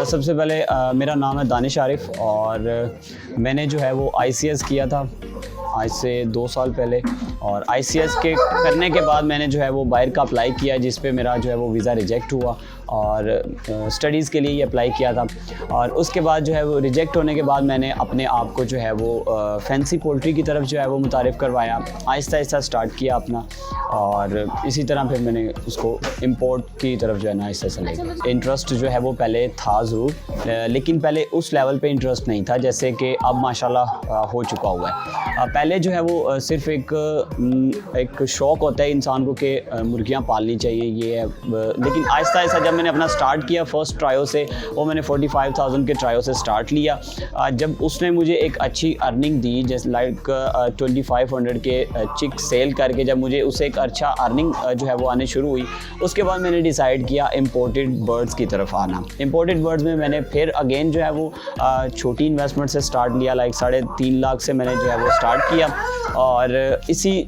सबसे पहले मेरा नाम है दानिश आरिफ और मैंने जो है वो ICS किया था आज से 2 साल पहले। और ICS के करने के बाद मैंने जो है वो बाहर का अप्लाई किया, जिस पे मेरा जो है वो वीज़ा रिजेक्ट हुआ और स्टडीज़ के लिए ही अप्लाई किया था। और उसके बाद जो है वो रिजेक्ट होने के बाद मैंने अपने आप को जो है वो फैंसी पोल्ट्री की तरफ जो है वो मुतारिफ़ करवाया, आहिस्ता आहिस्ता स्टार्ट किया अपना। और इसी तरह फिर मैंने उसको इम्पोर्ट की तरफ जो है ना आहिस्ता आहिस्ता ले गया। इंटरेस्ट जो है वो पहले था ज़रूर, लेकिन पहले उस लेवल पे इंटरेस्ट नहीं था जैसे कि अब माशाल्लाह हो चुका हुआ है। पहले जो है वो सिर्फ़ एक शौक़ होता है इंसान को कि मुर्गियाँ पालनी चाहिए, ये है। लेकिन आहिस्ता आहिस्ता जब मैंने अपना स्टार्ट किया फर्स्ट ट्रायो से, वो मैंने 45,000 के ट्रायो से स्टार्ट लिया। जब उसने मुझे एक अच्छी अर्निंग दी, जैसे लाइक 2500 के चिक सेल करके जब मुझे उससे एक अच्छा अर्निंग जो है वो आने शुरू हुई, उसके बाद मैंने डिसाइड किया इम्पोर्टेड बर्ड्स की तरफ आना। इम्पोर्टेड बर्ड्स में मैंने फिर अगेन जो है वो छोटी इन्वेस्टमेंट से स्टार्ट लिया, लाइक 3.5 लाख से मैंने जो है वो स्टार्ट किया। और इसी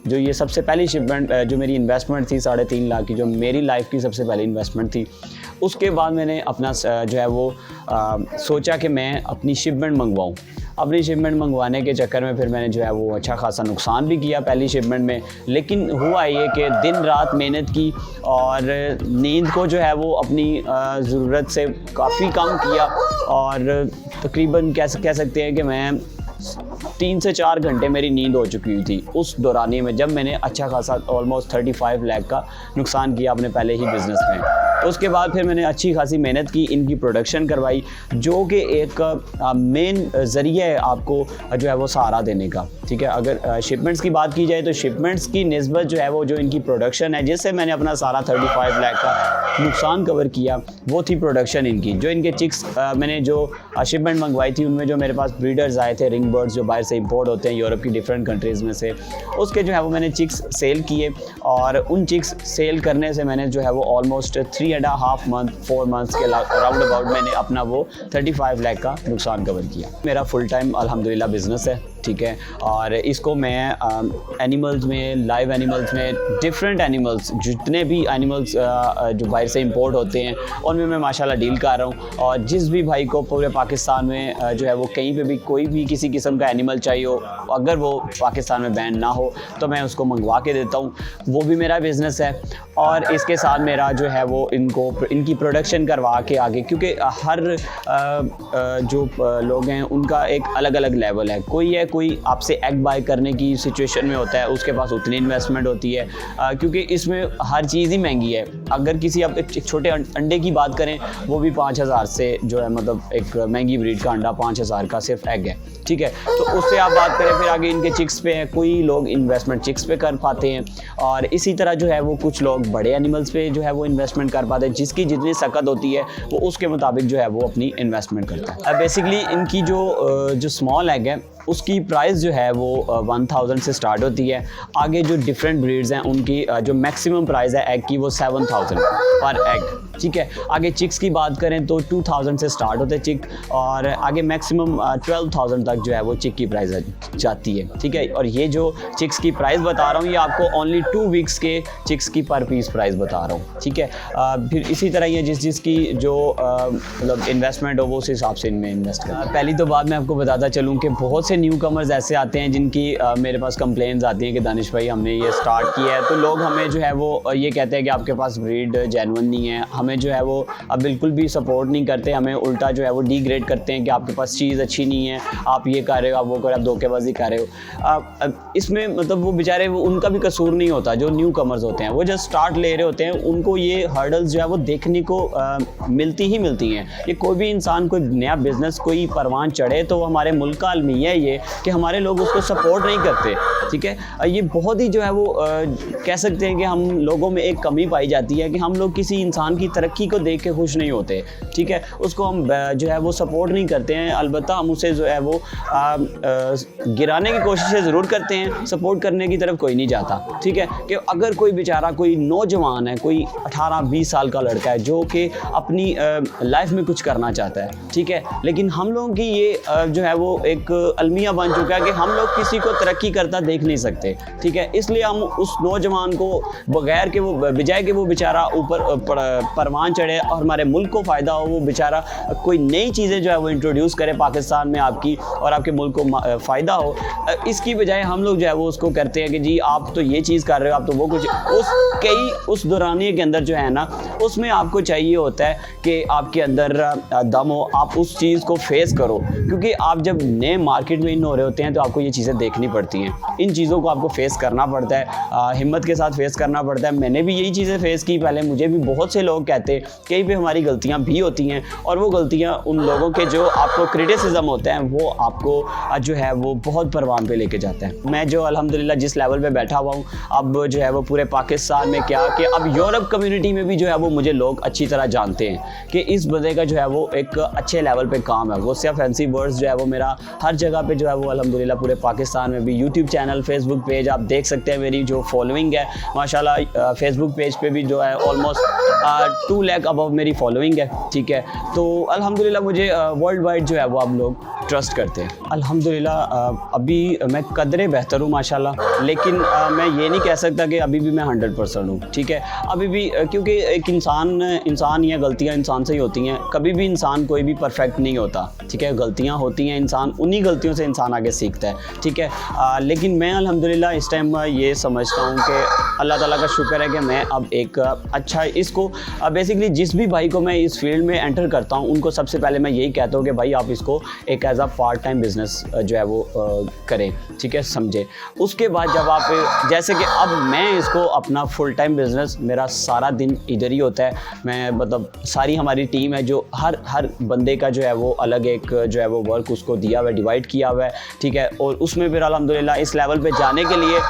जो ये सबसे पहली शिपमेंट जो मेरी इन्वेस्टमेंट थी 3.5 लाख की, जो मेरी लाइफ की सबसे पहली इन्वेस्टमेंट थी, उसके बाद मैंने अपना जो है वो सोचा कि मैं अपनी शिपमेंट मंगवाऊँ। अपनी शिपमेंट मंगवाने के चक्कर में फिर मैंने जो है वो अच्छा खासा नुकसान भी किया पहली शिपमेंट में। लेकिन हुआ ये कि दिन रात मेहनत की और नींद को जो है वो अपनी ज़रूरत से काफ़ी कम किया। और तकरीबन कह सकते हैं कि मैं 3 से 4 घंटे मेरी नींद हो चुकी हुई थी उस दौरानी में, जब मैंने अच्छा खासा ऑलमोस्ट 35 लाख का नुकसान किया अपने पहले ही बिज़नेस में। उसके बाद फिर मैंने अच्छी खासी मेहनत की, इनकी प्रोडक्शन करवाई, जो कि एक मेन ज़रिया है आपको जो है वो सहारा देने का। ठीक है, अगर शिपमेंट्स की बात की जाए तो शिपमेंट्स की निस्बत जो है वो जो इनकी प्रोडक्शन है, जिससे मैंने अपना सारा 35 लाख का नुकसान कवर किया, वो थी प्रोडक्शन इनकी। जो इनके चिक्स मैंने जो शिपमेंट मंगवाई थी, उनमें जो मेरे पास ब्रीडर्स आए थे, रिंग बर्ड्स जो बाहर से इंपोर्ट होते हैं यूरोप की डिफरेंट कंट्रीज़ में से, उसके जो है वो मैंने चिक्स सेल किए। और उन चिक्स सेल करने से मैंने जो है वो ऑलमोस्ट 3.5 मंथ 4 मंथ्स के राउंड अबाउट मैंने अपना वो 35 लाख का नुकसान कवर किया। मेरा फुल टाइम अल्हम्दुलिल्लाह बिज़नेस है, ठीक है। और इसको मैं एनिमल्स में, लाइव एनिमल्स में, डिफरेंट एनिमल्स, जितने भी एनिमल्स जो बाहर से इंपोर्ट होते हैं उनमें मैं माशाल्लाह डील कर रहा हूँ। और जिस भी भाई को पूरे पाकिस्तान में जो है वो कहीं पे भी कोई भी किसी किस्म का एनिमल चाहिए हो, अगर वो पाकिस्तान में बैन ना हो तो मैं उसको मंगवा के देता हूँ, वो भी मेरा बिज़नेस है। और इसके साथ मेरा जो है वो इनकी प्रोडक्शन करवा के आगे, क्योंकि हर जो लोग हैं उनका एक अलग अलग लेवल है। कोई आपसे एग बाय करने की सिचुएशन में होता है, उसके पास उतनी इन्वेस्टमेंट होती है, क्योंकि इसमें हर चीज़ ही महंगी है। अगर किसी आप एक छोटे अंडे की बात करें, वो भी 5,000 से जो है, मतलब एक महंगी ब्रीड का अंडा 5,000 का सिर्फ एग है, ठीक है। तो उससे आप बात करें, फिर आगे इनके चिक्स पे है, कोई लोग इन्वेस्टमेंट चिक्स पे कर पाते हैं, और इसी तरह जो है वो कुछ लोग बड़े एनिमल्स पे जो है वो इन्वेस्टमेंट कर पाते हैं, जिसकी जितनी सकत होती है वो उसके मुताबिक जो है वो अपनी इन्वेस्टमेंट करता है। बेसिकली इनकी जो स्मॉल एग है उसकी प्राइस जो है वो 1000 से स्टार्ट होती है। आगे जो डिफरेंट ब्रीड्स हैं उनकी जो मैक्सिमम प्राइस है एग की वो 7000 पर एग, ठीक है। आगे चिक्स की बात करें तो 2000 से स्टार्ट होते हैं चिक, और आगे मैक्सिमम 12,000 तक जो है वो चिक की प्राइस जाती है, ठीक है। और ये जो चिक्स की प्राइस बता रहा हूँ, ये आपको ओनली 2 वीक्स के चिक्स की पर पीस प्राइस बता रहा हूँ, ठीक है। फिर इसी तरह ये जिसकी जो मतलब इन्वेस्टमेंट हो वो उस हिसाब से इनमें इन्वेस्ट करें। पहली तो बात मैं आपको बताता चलूँ कि बहुत से न्यू कमर्स ऐसे आते हैं जिनकी मेरे पास कंप्लेंट्स आती हैं कि दानिश भाई हमने ये स्टार्ट किया है, तो लोग हमें जो है वो ये कहते हैं कि आपके पास ब्रीड जेन्युइन नहीं है। हमें जो है वो अब बिल्कुल भी सपोर्ट नहीं करते, हमें उल्टा जो है वो डिग्रेड करते हैं कि आपके पास चीज़ अच्छी नहीं है, आप ये कर रहे हो, आप वो कर रहे हो, आप धोखेबाजी कर रहे हो। इसमें मतलब वो बेचारे उनका भी कसूर नहीं होता। जो न्यू कमर्स होते हैं वो जस्ट स्टार्ट ले रहे होते हैं, उनको ये हर्डल्स जो है वो देखने को मिलती हैं। ये कोई भी इंसान कोई नया बिज़नेस कोई परवान चढ़े तो हमारे मुल्क का अलमिया ये कि हमारे लोग उसको सपोर्ट नहीं करते, ठीक है। ये बहुत ही जो है वो कह सकते हैं कि हम लोगों में एक कमी पाई जाती है कि हम लोग किसी इंसान की तरक्की को देख के खुश नहीं होते, ठीक है। उसको हम जो है वो सपोर्ट नहीं करते हैं, अलबत्ता हम उसे जो है वो गिराने की कोशिशें ज़रूर करते हैं, सपोर्ट करने की तरफ कोई नहीं जाता, ठीक है। कि अगर कोई बेचारा कोई नौजवान है, कोई 18-20 साल का लड़का है जो कि अपनी लाइफ में कुछ करना चाहता है, ठीक है, लेकिन हम लोगों की ये जो है वो एक अलमिया बन चुका है कि हम लोग किसी को तरक्की करता देख नहीं सकते, ठीक है। इसलिए हम उस नौजवान को बगैर के वो बजाय कि वो बेचारा ऊपर परवान चढ़े और हमारे मुल्क को फ़ायदा हो, वो बेचारा कोई नई चीज़ें जो है वो इंट्रोड्यूस करे पाकिस्तान में आपकी और आपके मुल्क को फ़ायदा हो, इसकी बजाय हम लोग जो है वो उसको करते हैं कि जी आप तो ये चीज़ कर रहे हो, आप तो वो कुछ उस दौरानिए के अंदर जो है ना, उसमें आपको चाहिए होता है कि आपके अंदर दम हो, आप उस चीज़ को फेस करो, क्योंकि आप जब नए मार्केट में इन हो रहे होते हैं तो आपको ये चीज़ें देखनी पड़ती हैं, इन चीज़ों को आपको फेस करना पड़ता है, हिम्मत के साथ फेस करना पड़ता है। मैंने भी यही चीज़ें फेस की पहले, मुझे भी बहुत से लोग कहते हैं कहीं पे हमारी गलतियाँ भी होती हैं, और वो गलतियाँ उन लोगों के जो आपको क्रिटिसिज्म होते हैं वो आपको जो है वो बहुत परवान पे लेके जाते हैं। मैं जो अल्हम्दुलिल्लाह जिस लेवल पे बैठा हुआ हूँ, अब जो है वो पूरे पाकिस्तान में क्या कि अब यूरोप कम्युनिटी में भी जो है वो मुझे लोग अच्छी तरह जानते हैं कि इस बंदे का जो है वो एक अच्छे लेवल पे काम है। वो सिर्फ फैंसी वर्ड्स जो है वो मेरा हर जगह पे जो है वो अल्हम्दुलिल्लाह पूरे पाकिस्तान में भी यूट्यूब चैनल, फेसबुक पेज आप देख सकते हैं, मेरी जो फॉलोइंग है माशाल्लाह, फेसबुक पेज पे भी जो है ऑलमोस्ट 2 लाख अबव मेरी फॉलोइंग है, ठीक है। तो अल्हम्दुलिल्लाह मुझे वर्ल्ड वाइड जो है वो आप लोग ट्रस्ट करते हैं। अल्हम्दुलिल्लाह अभी मैं कदरे बेहतर हूँ माशाल्लाह, लेकिन मैं ये नहीं कह सकता कि अभी भी मैं 100% हूँ, ठीक है। अभी भी क्योंकि एक इंसान या गलतियाँ इंसान से ही होती हैं, कभी भी इंसान कोई भी परफेक्ट नहीं होता, ठीक है। गलतियाँ होती हैं, इंसान उन्हीं गलतियों से इंसान आगे सीखता है, ठीक है। लेकिन मैं अल्हम्दुलिल्लाह इस टाइम ये समझता हूँ कि अल्लाह ताला का शुक्र है कि मैं अब एक अच्छा इसको बेसिकली जिस भी भाई को मैं इस फील्ड में एंटर करता हूँ उनको सबसे पहले मैं यही कहता हूँ कि भाई आप इसको एक as a part time business जो है वो करें, ठीक है, समझे। उसके बाद जब आप जैसे कि अब मैं इसको अपना फुल टाइम बिजनेस, मेरा सारा दिन इधर ही होता है, मैं मतलब सारी हमारी टीम है जो हर बंदे का जो है वो अलग एक जो है वो वर्क उसको दिया हुआ है, डिवाइड किया हुआ है, ठीक है। और उसमें फिर अल्हम्दुलिल्लाह इस लेवल पे जाने के लिए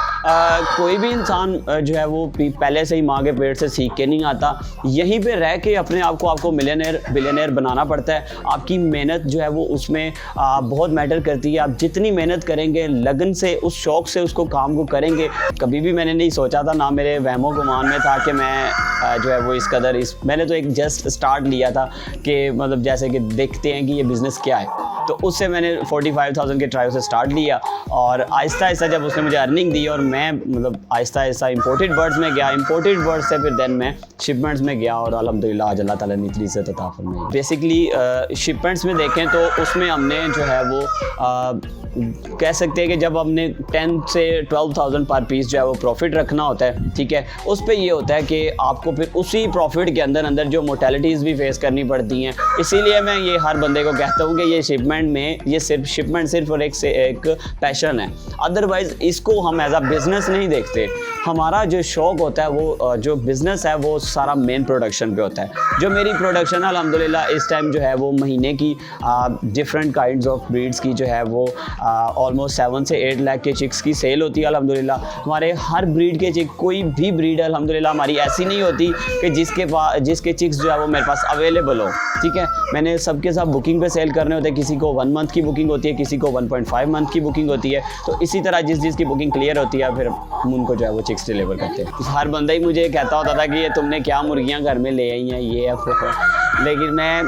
कोई भी इंसान जो है वो पहले से ही माँ के पेट से सीख के नहीं आता, यहीं पे रह के अपने आप को आपको बिलियनेयर बनाना पड़ता है। आपकी मेहनत जो है वो उसमें बहुत मैटर करती है। आप जितनी मेहनत करेंगे, लगन से, उस शौक़ से उसको काम को करेंगे, कभी भी मैंने नहीं सोचा था, ना मेरे वहमो गुमान में था कि मैं जो है वो इस कदर मैंने तो एक जस्ट स्टार्ट लिया था कि मतलब जैसे कि देखते हैं कि ये बिज़नेस क्या है, तो उससे मैंने 45,000 के ट्रायल से स्टार्ट लिया, और आहिस्ता आहिस्ता जब उसने मुझे अर्निंग दी और मैं मतलब आहिस्ता आहिस्ता इंपोर्टेड बर्ड्स में गया, इंपोर्टेड बर्ड्स से फिर देन मैं शिपमेंट्स में गया, और अल्हम्दुलिल्लाह आज अल्लाह ताला ने इतनी इज़्ज़त अता फरमाई। बेसिकली शिपमेंट्स में देखें तो उसमें हमने जो है वो कह सकते हैं कि जब हमने 10 से 12,000 पर पीस जो है वो प्रॉफिट रखना होता है, ठीक है। उस पे ये होता है कि आपको फिर उसी प्रॉफिट के अंदर जो मोर्टेलिटीज़ भी फेस करनी पड़ती हैं। इसीलिए मैं ये हर बंदे को कहता हूँ कि ये शिपमेंट में ये शिपमेंट सिर्फ और एक पैशन है, अदरवाइज़ इसको हम एज अ बिज़नेस नहीं देखते। हमारा जो शौक़ होता है वो जो बिज़नेस है वो सारा मेन प्रोडक्शन पे होता है। जो मेरी प्रोडक्शन है अल्हम्दुलिल्लाह इस टाइम जो है वो महीने की डिफरेंट काइंड्स ऑफ ब्रीड्स की जो है वो ऑलमोस्ट 7 से 8 लाख के चिक्स की सेल होती है अल्हम्दुलिल्लाह। हमारे हर ब्रीड के चिक, कोई भी ब्रीड अल्हम्दुलिल्लाह हमारी ऐसी नहीं होती कि जिसके चिक्स जो है वो मेरे पास अवेलेबल हो, ठीक है। मैंने सबके साथ बुकिंग पे सेल करने होते हैं, किसी को 1 मंथ की बुकिंग होती है, किसी को 1.5 मंथ की बुकिंग होती है। तो इसी तरह जिस की बुकिंग क्लियर होती है फिर हम उनको जो है वो चिक्स डिलीवर करते हैं। हर बंदा ही मुझे कहता होता था कि ये तुमने क्या मुर्गियाँ घर में ले आई हैं, ये है वो है। लेकिन मैं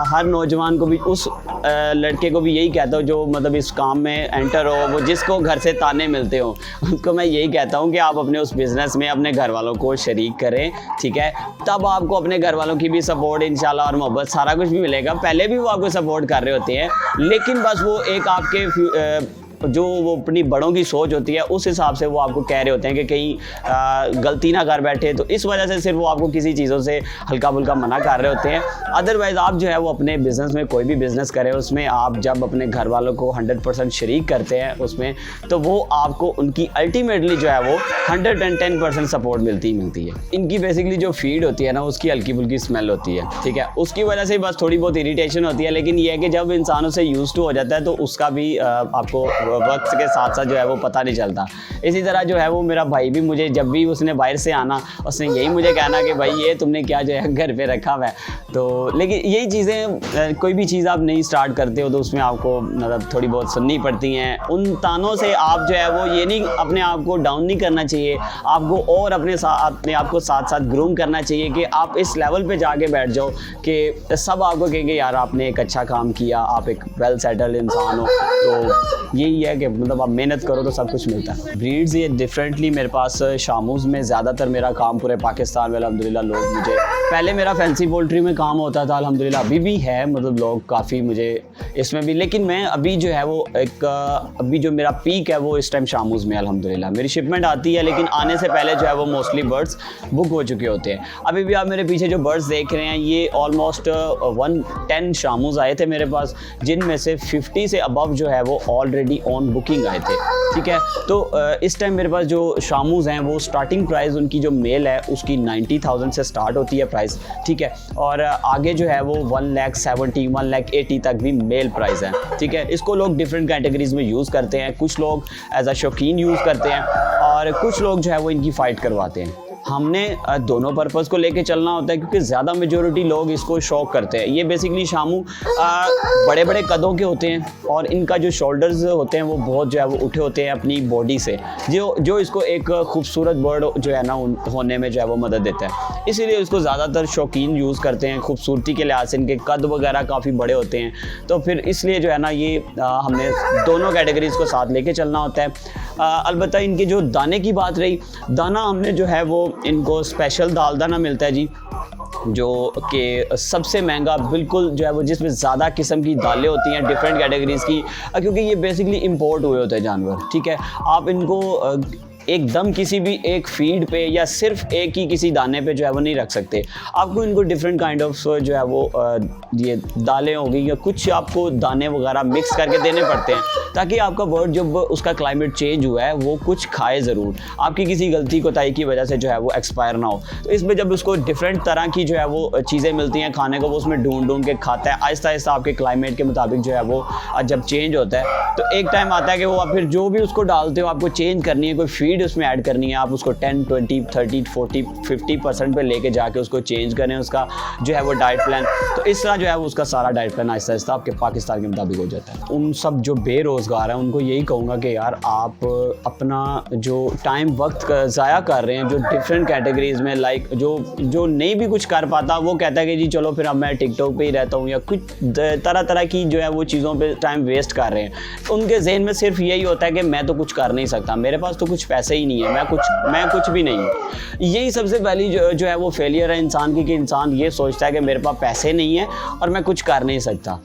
हर नौजवान को भी, उस लड़के को भी यही कहता हूँ जो मतलब इस काम में एंटर हो, वो जिसको घर से ताने मिलते हो, उसको मैं यही कहता हूँ कि आप अपने उस बिज़नेस में अपने घर वालों को शरीक करें, ठीक है। तब आपको अपने घर वालों की भी सपोर्ट इंशाल्लाह और मोहब्बत सारा कुछ भी मिलेगा। पहले भी वो आपको सपोर्ट कर रहे होते हैं, लेकिन बस वो एक आपके जो वो अपनी बड़ों की सोच होती है उस हिसाब से वो आपको कह रहे होते हैं कि कहीं गलती ना कर बैठे, तो इस वजह से सिर्फ वो आपको किसी चीज़ों से हल्का फुल्का मना कर रहे होते हैं। अदरवाइज़ आप जो है वो अपने बिज़नेस में, कोई भी बिज़नेस करें उसमें आप जब अपने घर वालों को 100% शरीक करते हैं उसमें, तो वो आपको उनकी अल्टीमेटली जो है वो 110% सपोर्ट मिलती है। इनकी बेसिकली जो फीड होती है ना उसकी हल्की फुल्की स्मेल होती है, ठीक है, उसकी वजह से बस थोड़ी बहुत इरीटेशन होती है। लेकिन ये है कि जब इंसान उसे यूज़ टू हो जाता है तो उसका भी आपको वक्त के साथ साथ जो है वो पता नहीं चलता। इसी तरह जो है वो मेरा भाई भी मुझे जब भी उसने बाहर से आना उसने यही मुझे कहना कि भाई ये तुमने क्या जो है घर पे रखा हुआ है। तो लेकिन यही चीज़ें, कोई भी चीज़ आप नहीं स्टार्ट करते हो तो उसमें आपको मतलब थोड़ी बहुत सुननी पड़ती हैं। उन तानों से आप जो है वो ये नहीं, अपने आप को डाउन नहीं करना चाहिए, आपको और अपने आप को साथ साथ ग्रूम करना चाहिए कि आप इस लेवल पे जाके बैठ जाओ कि सब आपको कहेंगे यार आपने एक अच्छा काम किया, आप एक वेल सेटल्ड इंसान हो। तो यही है कि मतलब आप मेहनत करो तो सब कुछ मिलता है। ब्रीड्स ये डिफरेंटली मेरे पास शामूज़ में ज़्यादातर मेरा काम पूरे पाकिस्तान में अल्हम्दुलिल्लाह लोग मुझे, पहले मेरा फैंसी पोल्ट्री में काम होता था अल्हम्दुलिल्लाह, अभी भी है, मतलब लोग काफ़ी मुझे इसमें भी, लेकिन मैं अभी जो है वो अभी जो मेरा पीक है वो इस टाइम शामूज़ में अल्हम्दुलिल्लाह। मेरी शिपमेंट आती है लेकिन आने से पहले जो है वो मोस्टली बर्ड्स बुक हो चुके होते हैं। अभी भी आप मेरे पीछे जो बर्ड्स देख रहे हैं ये ऑलमोस्ट 110 शामूज़ आए थे मेरे पास, जिनमें से 50 से अबव जो है वो ऑलरेडी ऑन बुकिंग आए थे। ठीक है, तो इस टाइम मेरे पास जो शामूज़ हैं वो स्टार्टिंग प्राइस उनकी जो मेल है उसकी 90,000 से स्टार्ट होती है प्राइस। ठीक है, और आगे जो है वो 1,70,000 1,80,000 तक भी मेल प्राइस है। ठीक है, इसको लोग डिफरेंट कैटेगरीज में यूज़ करते हैं, कुछ लोग एज अ शौकीन यूज़ करते हैं और कुछ लोग जो है वो इनकी फ़ाइट करवाते हैं। हमने दोनों पर्पज़ को लेके चलना होता है क्योंकि ज़्यादा मेजॉरिटी लोग इसको शौक करते हैं। ये बेसिकली शामू बड़े बड़े कदों के होते हैं और इनका जो शोल्डर्स होते हैं वो बहुत जो है वो उठे होते हैं अपनी बॉडी से, जो इसको एक खूबसूरत बर्ड जो है ना होने में जो है वो मदद देता है। इसीलिए इसको ज़्यादातर शौकीन यूज़ करते हैं, खूबसूरती के लिहाज से इनके कद वगैरह काफ़ी बड़े होते हैं। तो फिर इसलिए जो है ना ये हमने दोनों कैटेगरीज़ को साथ लेके चलना होता है। अलबत्ता इनके जो दाने की बात रही, दाना हमने जो है वो इनको स्पेशल दाल दाना मिलता है जी, जो कि सबसे महंगा बिल्कुल जो है वो, जिसमें ज़्यादा किस्म की दालें होती हैं डिफरेंट कैटेगरीज़ की, क्योंकि ये बेसिकली इंपोर्ट हुए होते हैं जानवर। ठीक है, आप इनको एकदम किसी भी एक फीड पे या सिर्फ एक ही किसी दाने पे जो है वो नहीं रख सकते। आपको इनको डिफरेंट काइंड ऑफ जो है वो ये दालें हो गई या कुछ आपको दाने वगैरह मिक्स करके देने पड़ते हैं ताकि आपका बर्ड जब उसका क्लाइमेट चेंज हुआ है वो कुछ खाए ज़रूर, आपकी किसी गलती कोताही की वजह से जो है वो एक्सपायर ना हो। तो इसमें जब उसको डिफरेंट तरह की जो है वो चीज़ें मिलती हैं खाने को, वो उसमें ढूंढ के खाता है, आहिस्ता आहिस्ता आपके क्लाइमेट के मुताबिक जो है वो जब चेंज होता है तो एक टाइम आता है कि वो आप फिर जो भी उसको डालते हो आपको चेंज करनी है, कोई फीड उसमें ऐड करनी है, आप उसको 10, 20, 30, 40, 50% पे लेके जाके उसको चेंज करें उसका जो है वो डाइट प्लान। तो इस तरह जो है वो उसका सारा डाइट प्लान आहिस्ता आहिस्ता आपके पाकिस्तान के मुताबिक हो जाता है। उन सब जो बेरोज़गार हैं उनको यही कहूँगा कि यार आप अपना जो टाइम वक्त ज़ाया कर रहे हैं, जो डिफरेंट कैटेगरीज़ में लाइक जो नहीं भी कुछ कर पाता वो कहता है कि जी चलो फिर अब मैं टिकटॉक पे ही रहता हूँ या कुछ तरह तरह की जो है वो चीज़ों पे टाइम वेस्ट कर रहे हैं। उनके जहन में सिर्फ यही होता है कि मैं तो कुछ कर नहीं सकता, मेरे पास तो कुछ पैसे ही नहीं है, मैं कुछ भी नहीं हूँ। यही सबसे पहली जो है वो फेलियर है इंसान की, कि इंसान ये सोचता है कि मेरे पास पैसे नहीं है और मैं कुछ कर नहीं सकता।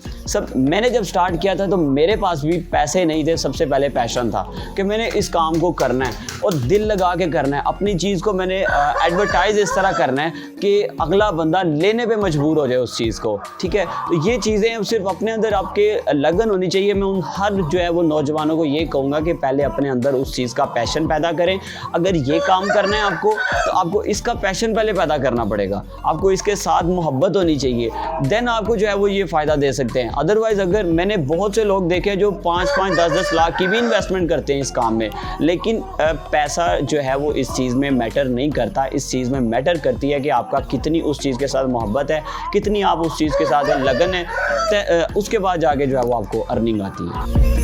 मैंने जब स्टार्ट किया था तो मेरे पास भी पैसे नहीं थे, सबसे पहले पैशन था कि मैंने इस काम को करना है और दिल लगा के करना है, अपनी चीज़ को मैंने एडवर्टाइज इस तरह करना है कि अगला बंदा लेने पे मजबूर हो जाए उस चीज़ को। ठीक है, तो ये चीज़ें सिर्फ अपने अंदर आपके लगन होनी चाहिए। मैं उन हर जो है वो नौजवानों को ये कहूँगा कि पहले अपने अंदर उस चीज़ का पैशन पैदा करें। अगर ये काम करना है आपको तो आपको इसका पैशन पहले पैदा करना पड़ेगा, आपको इसके साथ मोहब्बत होनी चाहिए, देन आपको जो है वो ये फ़ायदा दे सकते हैं। अदरवाइज़ अगर मैंने बहुत से लोग देखे जो 5-5, 10-10 लाख की भी इन्वेस्टमेंट करते हैं इस काम में, लेकिन पैसा जो है वो इस चीज़ में मैटर नहीं करता। इस चीज़ में मैटर करती है कि आपका कितनी उस चीज़ के साथ मोहब्बत है, कितनी आप उस चीज़ के साथ लगन है, उसके बाद जाके जो है वो आपको अर्निंग आती है।